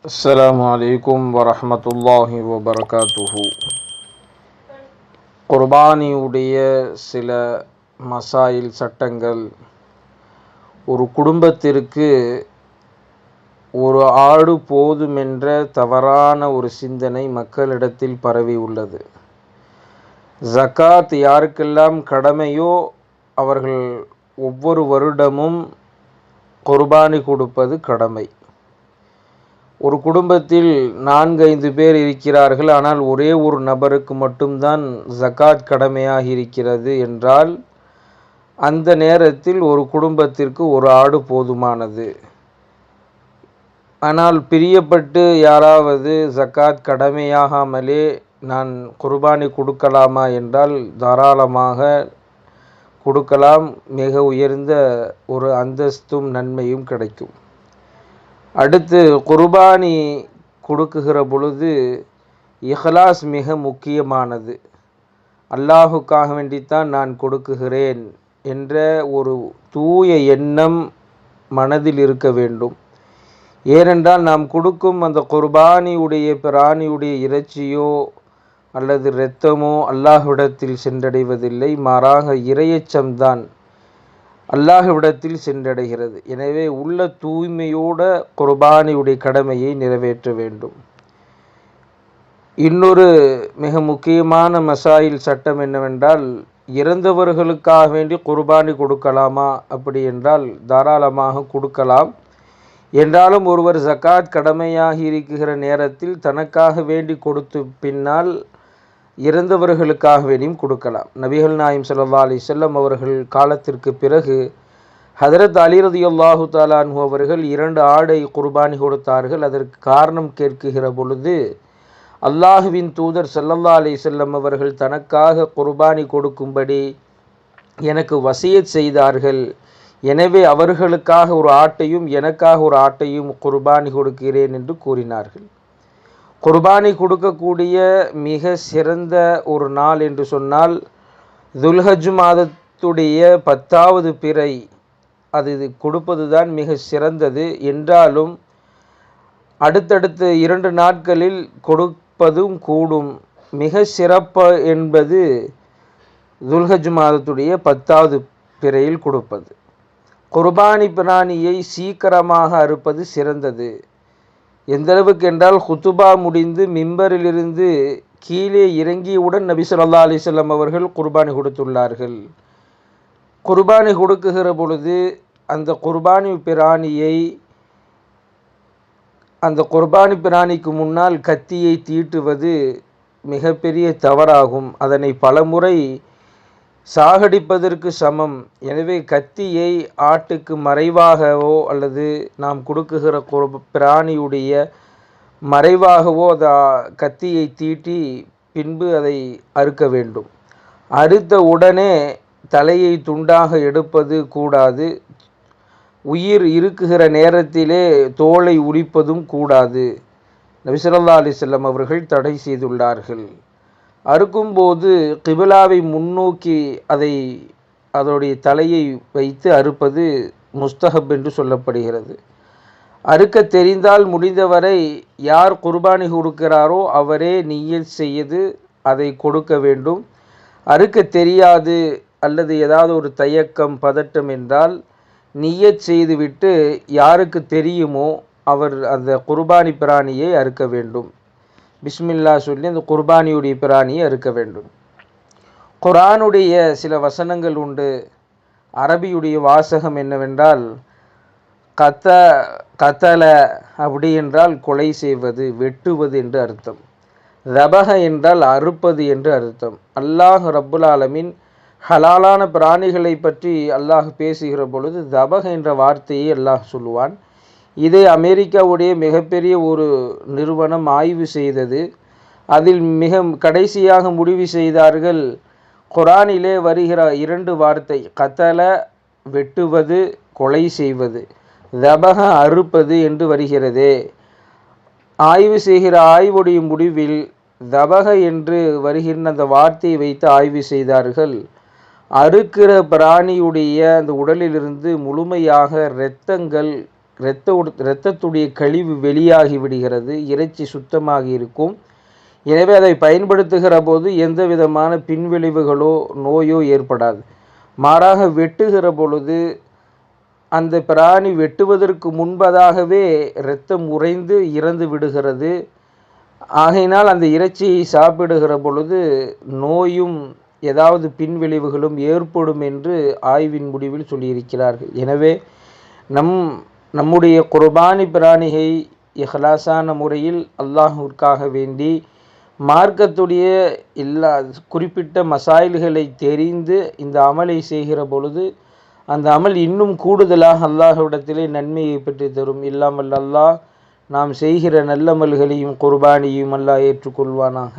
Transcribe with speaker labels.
Speaker 1: அஸ்ஸலாமு அலைக்கும் வரஹ்மத்துல்லாஹி வபரகாத்துஹு. குர்பானியுடைய சில மசாயில் சட்டங்கள். ஒரு குடும்பத்திற்கு ஒரு ஆடு போதுமென்ற தவறான ஒரு சிந்தனை மக்களிடத்தில் பரவி உள்ளது. ஜகாத் யாருக்கெல்லாம் கடமையோ அவர்கள் ஒவ்வொரு வருடமும் குர்பானி கொடுப்பது கடமை. ஒரு குடும்பத்தில் 4-5 பேர் இருக்கிறார்கள், ஆனால் ஒரே ஒரு நபருக்கு மட்டும்தான் ஜகாத் கடமையாக இருக்கிறது என்றால் அந்த நேரத்தில் ஒரு குடும்பத்திற்கு ஒரு ஆடு போதுமானது. ஆனால் பிரியப்பட்டு யாராவது ஜகாத் கடமையாகாமலே நான் குர்பானி கொடுக்கலாமா என்றால் தாராளமாக கொடுக்கலாம். மிக உயர்ந்த ஒரு அந்தஸ்தும் நன்மையும் கிடைக்கும். அடுத்து, குர்பானி கொடுக்குகிற பொழுது இஹ்லாஸ் மிக முக்கியமானது. அல்லாஹுக்காக வேண்டித்தான் நான் கொடுக்குகிறேன் என்ற ஒரு தூய எண்ணம் மனதில் இருக்க வேண்டும். ஏனென்றால் நாம் கொடுக்கும் அந்த குர்பானியுடைய பிராணியுடைய இறைச்சியோ அல்லது இரத்தமோ அல்லாஹ்விடத்தில் சென்றடைவதில்லை. மாறாக இறையச்சம்தான் அல்லாஹ்விடத்தில் சென்றடைகிறது. எனவே உள்ள தூய்மையோடு குர்பானியுடைய கடமையை நிறைவேற்ற வேண்டும். இன்னொரு மிக முக்கியமான மசாயில் சட்டம் என்னவென்றால், இறந்தவர்களுக்காக வேண்டி குர்பானி கொடுக்கலாமா? அப்படி என்றால் தாராளமாக கொடுக்கலாம். என்றாலும் ஒருவர் ஜகாத் கடமையாகி இருக்கிற நேரத்தில் தனக்காக வேண்டி கொடுத்து பின்னால் இறந்தவர்களுக்காக வேண்டியும் கொடுக்கலாம். நபிகள் நாயகம் ஸல்லல்லாஹு அலைஹி வஸல்லம் அவர்கள் காலத்திற்கு பிறகு ஹதரத் அலி ரலியல்லாஹு தஆலா அன்ஹு அவர்கள் 2 ஆடை குர்பானி கொடுத்தார்கள். அதற்கு காரணம் கேட்குகிற பொழுது, அல்லாஹுவின் தூதர் ஸல்லல்லாஹு அலைஹி வஸல்லம் அவர்கள் தனக்காக குர்பானி கொடுக்கும்படி எனக்கு வசியத் செய்தார்கள். எனவே அவர்களுக்காக ஒரு ஆட்டையும் எனக்காக ஒரு ஆட்டையும் குர்பானி கொடுக்கிறேன் என்று கூறினார்கள். குர்பானி கொடுக்கக்கூடிய மிக சிறந்த ஒரு நாள் என்று சொன்னால் துல்ஹஜ் மாதத்துடைய 10வது பிறை. அது கொடுப்பது தான் மிக சிறந்தது. என்றாலும் அடுத்தடுத்த 2 நாட்களில் கொடுப்பதும் கூடும். மிக சிறப்பு என்பது துல்ஹஜ் மாதத்துடைய 10வது பிறையில் கொடுப்பது. குர்பானி பிராணியை சீக்கிரமாக அறுப்பது சிறந்தது. எந்தளவுக்கு என்றால், குத்துபா முடிந்து மிம்பரிலிருந்து கீழே இறங்கியவுடன் நபி ஸல்லல்லாஹு அலைஹி வஸல்லம் அவர்கள் குர்பானி கொடுத்துள்ளார்கள். குர்பானி கொடுக்குகிற பொழுது அந்த குர்பானி பிராணிக்கு முன்னால் கத்தியை தீட்டுவது மிகப்பெரிய தவறாகும். அதனை பலமுறை சாகடிப்பதற்கு சமம். எனவே கத்தியை ஆட்டுக்கு மறைவாகவோ அல்லது நாம் கொடுக்குகிற பிராணியுடைய மறைவாகவோ கத்தியை தீட்டி பின்பு அதை அறுக்க வேண்டும். அறுத்த உடனே தலையை துண்டாக எடுப்பது கூடாது. உயிர் இருக்குகிற நேரத்திலே தோலை உரிப்பதும் கூடாது. நபி ஸல்லல்லாஹு அலைஹி வஸல்லம் அவர்கள் தடை செய்துள்ளார்கள். அறுக்கும்போது கிபிலாவை முன்னோக்கி அதோடைய தலையை வைத்து அறுப்பது முஸ்தஹப் என்று சொல்லப்படுகிறது. அறுக்க தெரிந்தால் முடிந்தவரை யார் குர்பானி கொடுக்கிறாரோ அவரே நிய்யத் செய்து அதை கொடுக்க வேண்டும். அறுக்க தெரியாது அல்லது ஏதாவது ஒரு தயக்கம் பதட்டம் என்றால் நிய்யத் செய்துவிட்டு யாருக்கு தெரியுமோ அவர் அந்த குர்பானி பிராணியை அறுக்க வேண்டும். பிஸ்மில்லா சொல்லி அந்த குர்பானியுடைய பிராணியை அறுக்க வேண்டும். குர்ஆனுடைய சில வசனங்கள் உண்டு. அரபியுடைய வாசகம் என்னவென்றால், கத்தல அப்படி என்றால் கொலை செய்வது, வெட்டுவது என்று அர்த்தம். ரபஹ என்றால் அறுப்பது என்று அர்த்தம். அல்லாஹ் ரப்புல் ஆலமீன் ஹலாலான பிராணிகளை பற்றி அல்லாஹ் பேசுகிற பொழுது தபஹ என்ற வார்த்தையை அல்லாஹ் சொல்லுவான். இதை அமெரிக்காவுடைய மிகப்பெரிய ஒரு நிறுவனம் ஆய்வு செய்தது. அதில் மிக கடைசியாக முடிவு செய்தார்கள், குர்ஆனிலே வருகிற 2 வார்த்தை கத்தல வெட்டுவது, கொலை செய்வது, தபஹ அறுப்பது என்று வருகிறதே. ஆய்வு செய்கிற ஆய்வுடைய முடிவில் தபஹ என்று வருகின்ற அந்த வார்த்தையை வைத்து ஆய்வு செய்தார்கள். அறுக்கிற பிராணியுடைய அந்த உடலிலிருந்து முழுமையாக இரத்தங்கள் இரத்தத்துடைய கழிவு வெளியாகி விடுகிறது, இறைச்சி சுத்தமாக இருக்கும். எனவே அதை பயன்படுத்துகிற போது எந்த விதமான பின்விளைவுகளோ நோயோ ஏற்படாது. மாறாக வெட்டுகிற பொழுது அந்த பிராணி வெட்டுவதற்கு முன்பதாகவே இரத்தம் உறைந்து இறந்து விடுகிறது. ஆகையினால் அந்த இறைச்சியை சாப்பிடுகிற பொழுது நோயும் ஏதாவது பின்விளைவுகளும் ஏற்படும் என்று ஆய்வின் முடிவில் சொல்லியிருக்கிறார்கள். எனவே நம்முடைய குர்பானி பிராணியை இஹ்லாஸான முறையில் அல்லாஹ்விற்காக வேண்டி மார்க்கத்துடைய எல்லா குறிப்பிட்ட மசாயில்களை தெரிந்து இந்த அமலை செய்கிற பொழுது அந்த அமல் இன்னும் கூடுதலாக அல்லாஹ்விடத்திலே நன்மையை பெற்று தரும். இல்லாமல் அல்லாஹ் நாம் செய்கிற நல்லமல்களையும் குர்பானியும் அல்லாஹ் ஏற்றுக்கொள்வானாக.